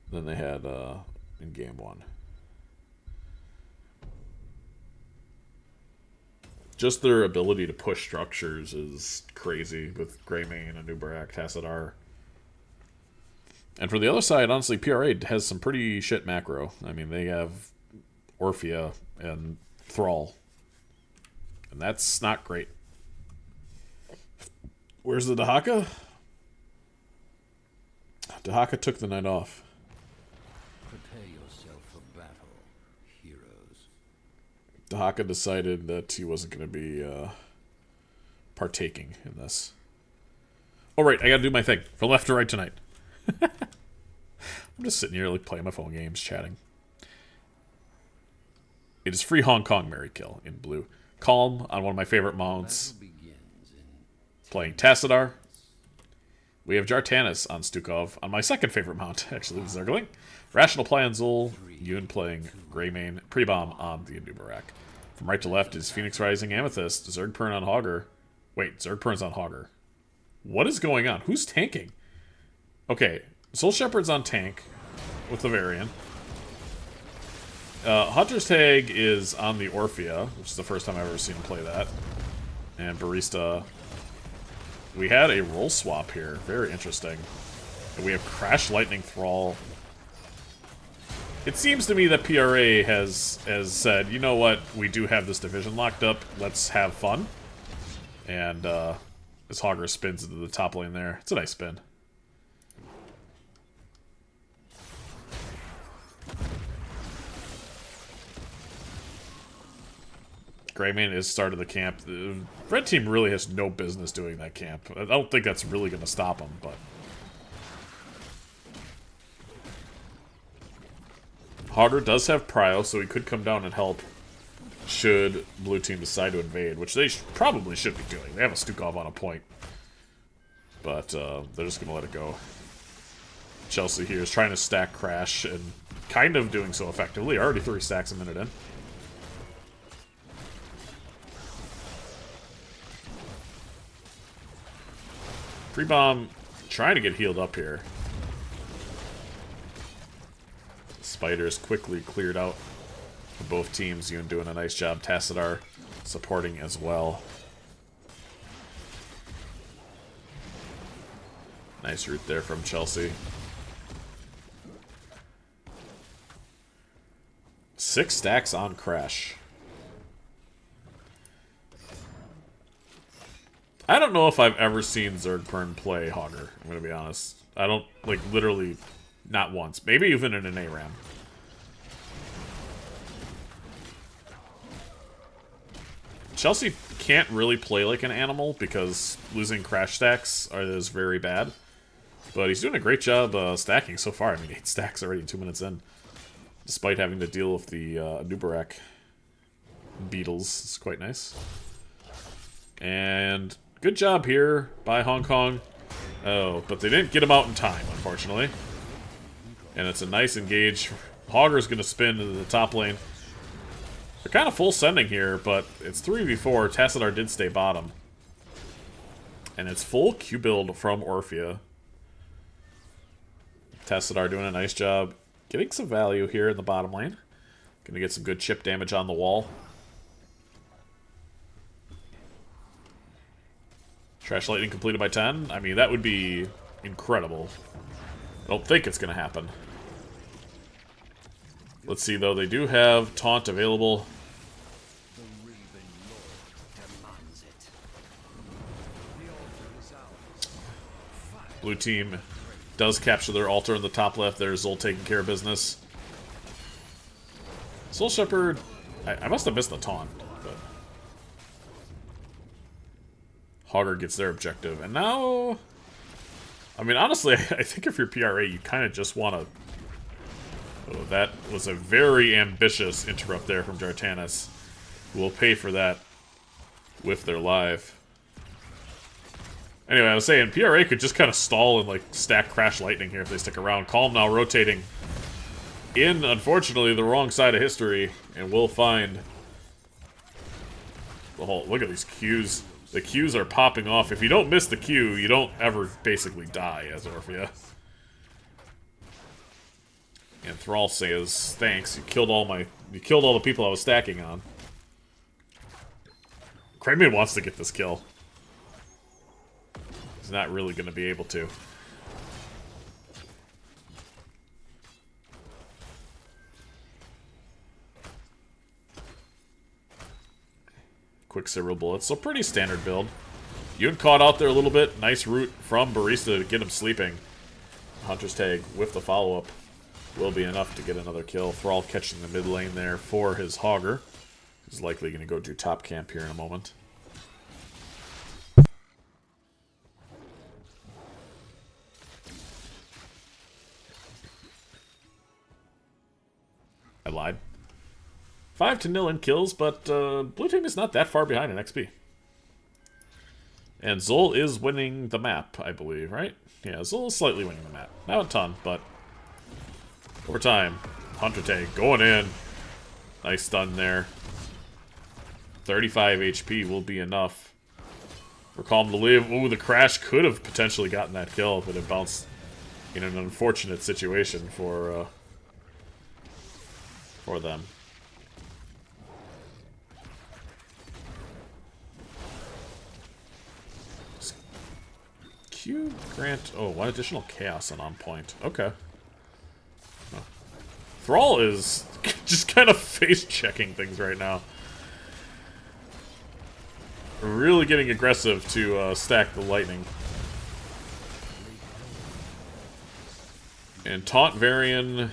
than they had in game one. Just their ability to push structures is crazy with Greymane and Nubarak, Tassadar. And for the other side, honestly, PRA has some pretty shit macro. I mean, they have Orphea and Thrall. And that's not great. Where's the Dahaka? Dahaka took the night off. Prepare yourself for battle, heroes. Dahaka decided that he wasn't going to be partaking in this. Oh, right, I gotta do my thing. From left to right tonight. I'm just sitting here like playing my phone games, chatting. It is free Hong Kong Mary Kill in blue. Calm on one of my favorite mounts. Playing Tassadar. We have Jartanis on Stukov, on my second favorite mount, actually, the Zergling. Rational Play on Zul, Yun playing Greymane, Pre-Bomb on the Anubarak. From right to left is Phoenix Rising Amethyst, Zergpern on Hogger. Wait, Zergpern's on Hogger. What is going on? Who's tanking? Okay, Soul Shepherd's on tank with the Varian. Hunter's Tag is on the Orphea, which is the first time I've ever seen him play that. And Barista. We had a role swap here. Very interesting. And we have Crash Lightning Thrall. It seems to me that PRA has said, you know what, we do have this division locked up. Let's have fun. And this Hogger spins into the top lane there. It's a nice spin. Greymane is start of the camp. The red team really has no business doing that camp. I don't think that's really going to stop them, but... Hogger does have Prio, so he could come down and help should blue team decide to invade, which they probably should be doing. They have a Stukov on a point. But they're just going to let it go. Chelsea here is trying to stack Crash and kind of doing so effectively. Already 3 stacks a minute in. Pre-Bomb trying to get healed up here. Spiders quickly cleared out for both teams. Yun doing a nice job. Tassadar supporting as well. Nice route there from Chelsea. 6 stacks on Crash. I don't know if I've ever seen Zergpern play Hogger, I'm gonna be honest. I don't, like, literally, not once. Maybe even in an ARAM. Chelsea can't really play like an animal because losing Crash stacks is very bad. But he's doing a great job stacking so far. I mean, 8 stacks already 2 minutes in. Despite having to deal with the Anubarak beetles. It's quite nice. And... good job here by Hong Kong. Oh, but they didn't get him out in time, unfortunately. And it's a nice engage. Hogger's going to spin into the top lane. They're kind of full sending here, but it's 3v4. Tassadar did stay bottom. And it's full Q build from Orphea. Tassadar doing a nice job getting some value here in the bottom lane. Going to get some good chip damage on the wall. Trash Lightning completed by 10. I mean, that would be incredible. I don't think it's going to happen. Let's see, though. They do have Taunt available. Blue team does capture their altar in the top left. There's Zol taking care of business. Soul Shepherd... I must have missed the taunt, but... Hogger gets their objective. And now... I mean, honestly, I think if you're PRA, you kind of just want to... Oh, that was a very ambitious interrupt there from Jartanis, who will pay for that with their live. Anyway, I was saying, PRA could just kind of stall and, like, stack Crash Lightning here if they stick around. Calm now rotating in, unfortunately, the wrong side of history, and we'll find... Oh, look at these Qs. The Qs are popping off. If you don't miss the Q, you don't ever basically die as Orphea. And Thrall says, thanks, you killed all the people I was stacking on. Greymane wants to get this kill. He's not really going to be able to. Quicksilver bullets, so pretty standard build. Yun caught out there a little bit. Nice route from Barista to get him sleeping. Hunter's Tag with the follow-up will be enough to get another kill. Thrall catching the mid lane there for his Hogger. He's likely going to go do top camp here in a moment. I lied. 5-0 in kills, but blue team is not that far behind in XP. And Zol is winning the map, I believe, right? Yeah, Zol is slightly winning the map. Not a ton, but over time. Hunter Tag going in. Nice stun there. 35 HP will be enough for Calm to live. Ooh, the crash could have potentially gotten that kill, but it bounced in an unfortunate situation for them. Q grant. Oh, one additional chaos on point. Okay. Huh. Thrall is just kind of face checking things right now. Really getting aggressive to stack the lightning. And Taunt Varian,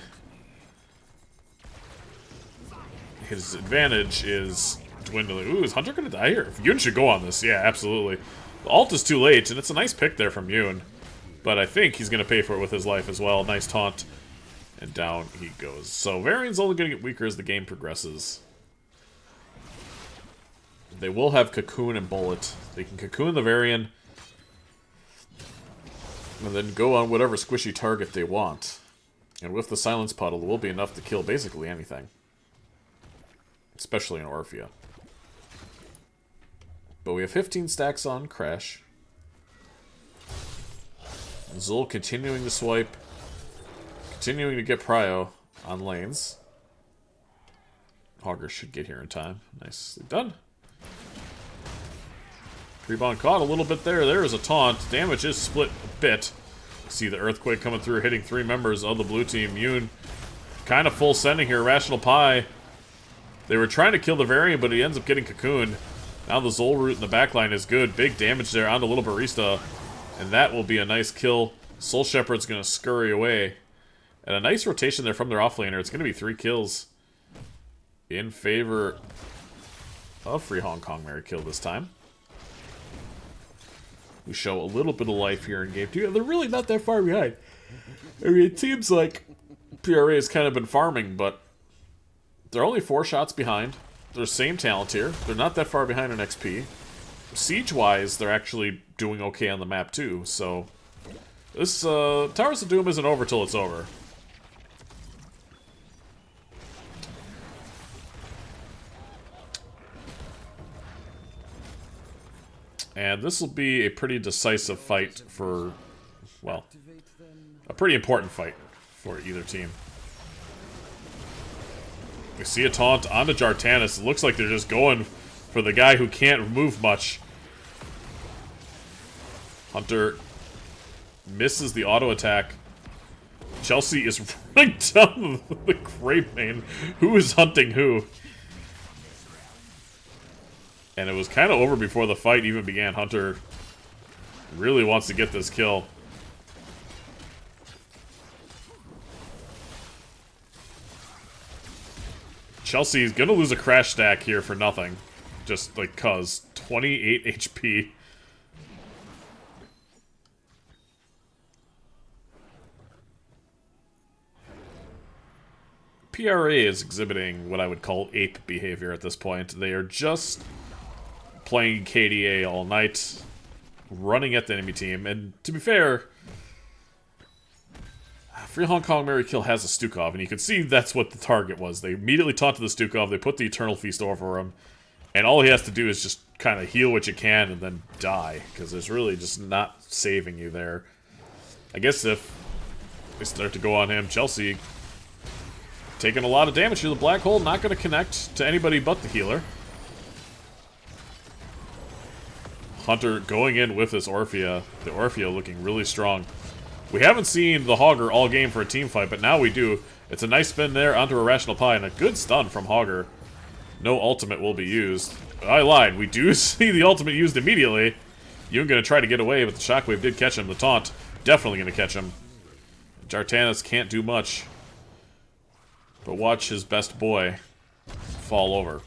his advantage is dwindling. Ooh, is Hunter gonna die here? Yoon should go on this. Yeah, absolutely. The ult is too late, and it's a nice pick there from Yoon. But I think he's gonna pay for it with his life as well. Nice taunt. And down he goes. So Varian's only gonna get weaker as the game progresses. They will have Cocoon and Bullet. They can Cocoon the Varian and then go on whatever squishy target they want. And with the Silence Puddle, it will be enough to kill basically anything. Especially an Orphea. But we have 15 stacks on Crash. And Zul continuing to swipe. Continuing to get prio on lanes. Hogger should get here in time. Nicely done. Rebound caught a little bit there. There is a taunt. Damage is split a bit. See the Earthquake coming through, hitting 3 members of the blue team. Yoon kind of full sending here. Rational Pi. They were trying to kill the Variant, but he ends up getting cocooned. Now the Zol root in the backline is good. Big damage there onto Little Barista. And that will be a nice kill. Soul Shepherd's going to scurry away. And a nice rotation there from their offlaner. It's going to be 3 kills in favor of Free Hong Kong Mary Kill this time. We show a little bit of life here in game 2. They're really not that far behind. I mean, it seems like PRA has kind of been farming, but they're only 4 shots behind. They're same talent here. They're not that far behind in XP. Siege-wise, they're actually doing okay on the map too, so this Towers of Doom isn't over till it's over. And this will be a pretty decisive fight for, well, a pretty important fight for either team. We see a taunt onto Jartanis. It looks like they're just going for the guy who can't move much. Hunter misses the auto attack. Chelsea is running down the Grape Main. Who is hunting who? And it was kind of over before the fight even began. Hunter really wants to get this kill. Chelsea's gonna lose a crash stack here for nothing. Just like cuz. 28 HP. PRA is exhibiting what I would call ape behavior at this point. They are just playing KDA all night, running at the enemy team, and to be fair, Free Hong Kong Mary Kill has a Stukov, and you can see that's what the target was. They immediately taunted the Stukov, they put the Eternal Feast over him, and all he has to do is just kind of heal what you can and then die, because there's really just not saving you there. I guess if they start to go on him, Chelsea taking a lot of damage through the black hole, not going to connect to anybody but the healer. Hunter going in with this Orphea. The Orphea looking really strong. We haven't seen the Hogger all game for a team fight, but now we do. It's a nice spin there onto a Rational Pi, and a good stun from Hogger. No ultimate will be used. I lied. We do see the ultimate used immediately. Yoon going to try to get away, but the Shockwave did catch him. The taunt definitely going to catch him. Jartanis can't do much. But watch his best boy fall over.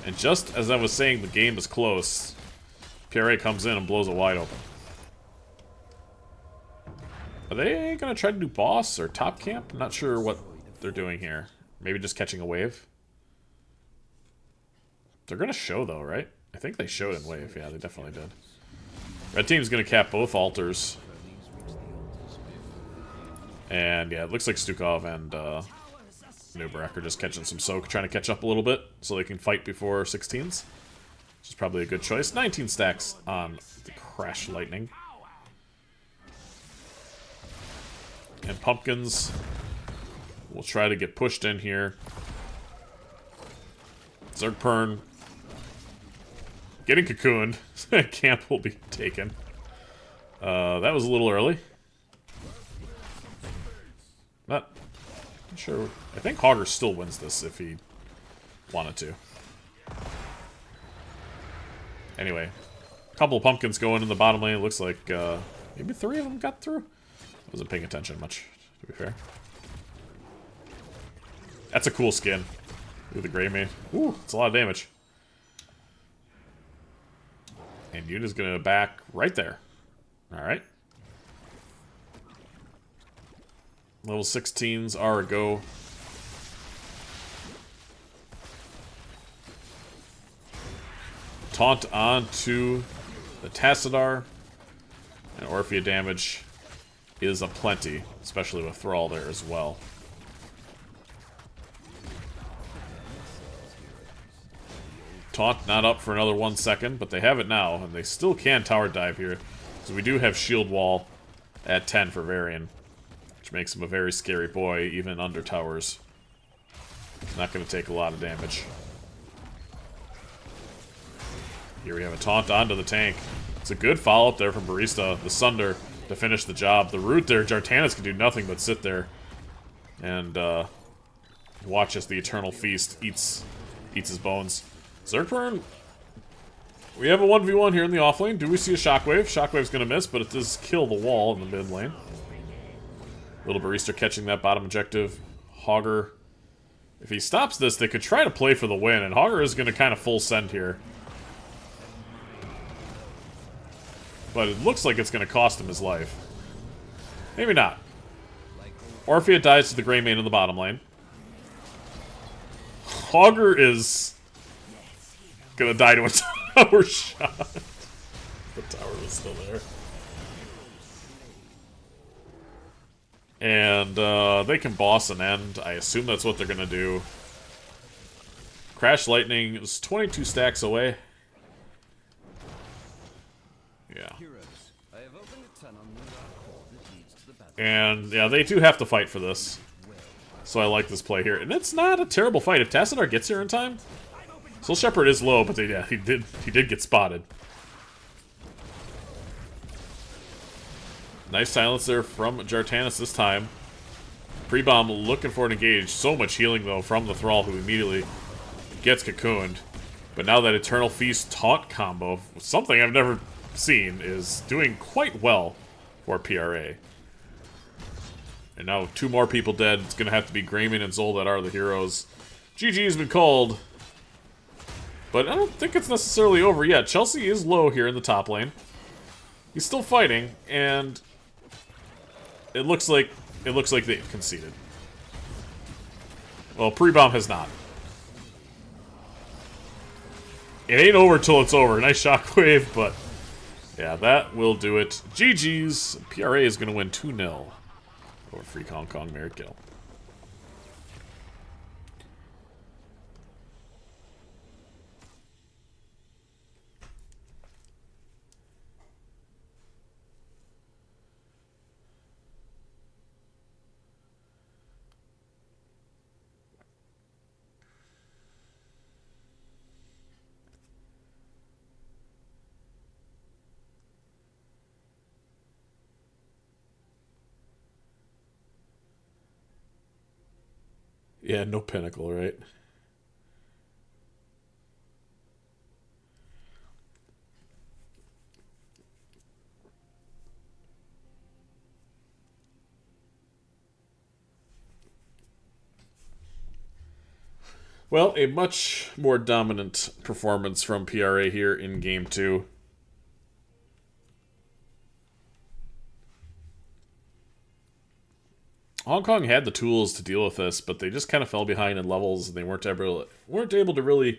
And just as I was saying the game is close, PRA comes in and blows it wide open. Are they going to try to do boss or top camp? I'm not sure what they're doing here. Maybe just catching a wave? They're going to show though, right? I think they showed in wave. Yeah, they definitely did. Red team's gonna cap both altars. And yeah, it looks like Stukov and Nubrak are just catching some soak, trying to catch up a little bit so they can fight before 16s. Which is probably a good choice. 19 stacks on the Crash Lightning. And Pumpkins will try to get pushed in here. Zergpern getting cocooned. Camp will be taken. That was a little early. Not sure. I think Hogger still wins this if he wanted to. Anyway, a couple of Pumpkins going in the bottom lane. It looks like maybe 3 of them got through. I wasn't paying attention much, to be fair. That's a cool skin. Ooh, the Grey Mane. Ooh, it's a lot of damage. And Yuna's gonna back right there. Alright. Level 16s are a go. Taunt on to the Tassadar. And Orphea damage is aplenty, especially with Thrall there as well. Taunt not up for another 1 second, but they have it now, and they still can tower dive here. So we do have shield wall at 10 for Varian, which makes him a very scary boy, even under towers. He's not going to take a lot of damage. Here we have a taunt onto the tank. It's a good follow-up there from Barista. The Sunder to finish the job. The root there, Jartanis can do nothing but sit there and watch as the Eternal Feast eats his bones. Zergpern, we have a 1v1 here in the offlane. Do we see a Shockwave? Shockwave's gonna miss, but it does kill the wall in the mid lane. Little Barista catching that bottom objective. Hogger, if he stops this, they could try to play for the win, and Hogger is gonna kind of full send here. But it looks like it's gonna cost him his life. Maybe not. Orphea dies to the Grey Mane in the bottom lane. Hogger is gonna die to a tower shot. The tower was still there. And they can boss an end. I assume that's what they're gonna do. Crash Lightning is 22 stacks away. Yeah. And yeah, they do have to fight for this. So I like this play here. And it's not a terrible fight. If Tassadar gets here in time. Soul Shepherd is low, but yeah, he did get spotted. Nice silence there from Jartanis this time. Pre-bomb looking for an engage. So much healing though from the Thrall, who immediately gets cocooned. But now that Eternal Feast taunt combo, something I've never seen, is doing quite well for PRA. And now 2 more people dead. It's going to have to be Grayman and Zol that are the heroes. GG has been called. But I don't think it's necessarily over yet. Chelsea is low here in the top lane. He's still fighting, and it looks like they've conceded. Well, Pre-Bomb has not. It ain't over till it's over. Nice shockwave, but yeah, that will do it. GG's. PRA is going to win 2-0 over Freak Hong Kong Merit Kill. Yeah, no pinnacle, right? Well, a much more dominant performance from PRA here in Game 2. Hong Kong had the tools to deal with this, but they just kind of fell behind in levels, and they weren't able to really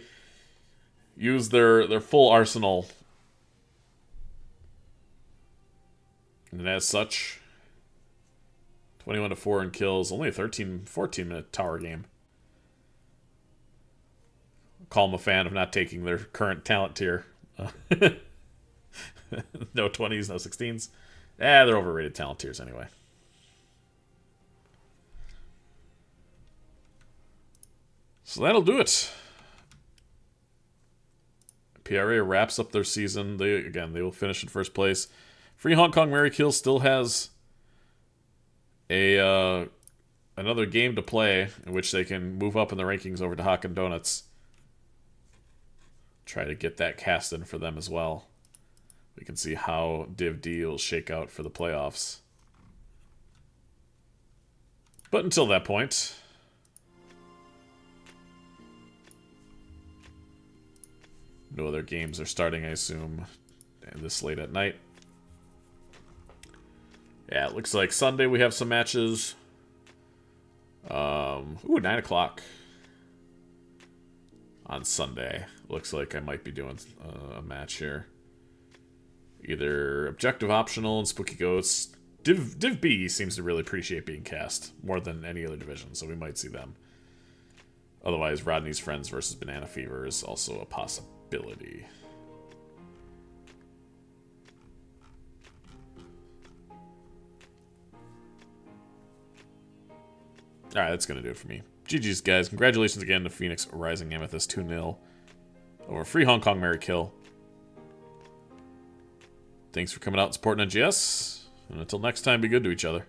use their full arsenal. And as such, 21-4 in kills, only a 14 minute tower game. Call them a fan of not taking their current talent tier. No 20s, no 16s. They're overrated talent tiers anyway. So that'll do it. PRA wraps up their season. They will finish in first place. Free Hong Kong Mary Kill still has another game to play in which they can move up in the rankings over to Hawken Donuts. Try to get that cast in for them as well. We can see how Div D will shake out for the playoffs. But until that point, no other games are starting, I assume, this late at night. Yeah, it looks like Sunday we have some matches. 9 o'clock on Sunday. Looks like I might be doing a match here. Either Objective Optional and Spooky Ghosts. Div B seems to really appreciate being cast more than any other division, so we might see them. Otherwise, Rodney's Friends versus Banana Fever is also a possibility. Alright, that's going to do it for me. GG's, guys. Congratulations again to Phoenix Rising Amethyst 2-0 over Free Hong Kong Mary Kill. Thanks for coming out and supporting NGS. And until next time, be good to each other.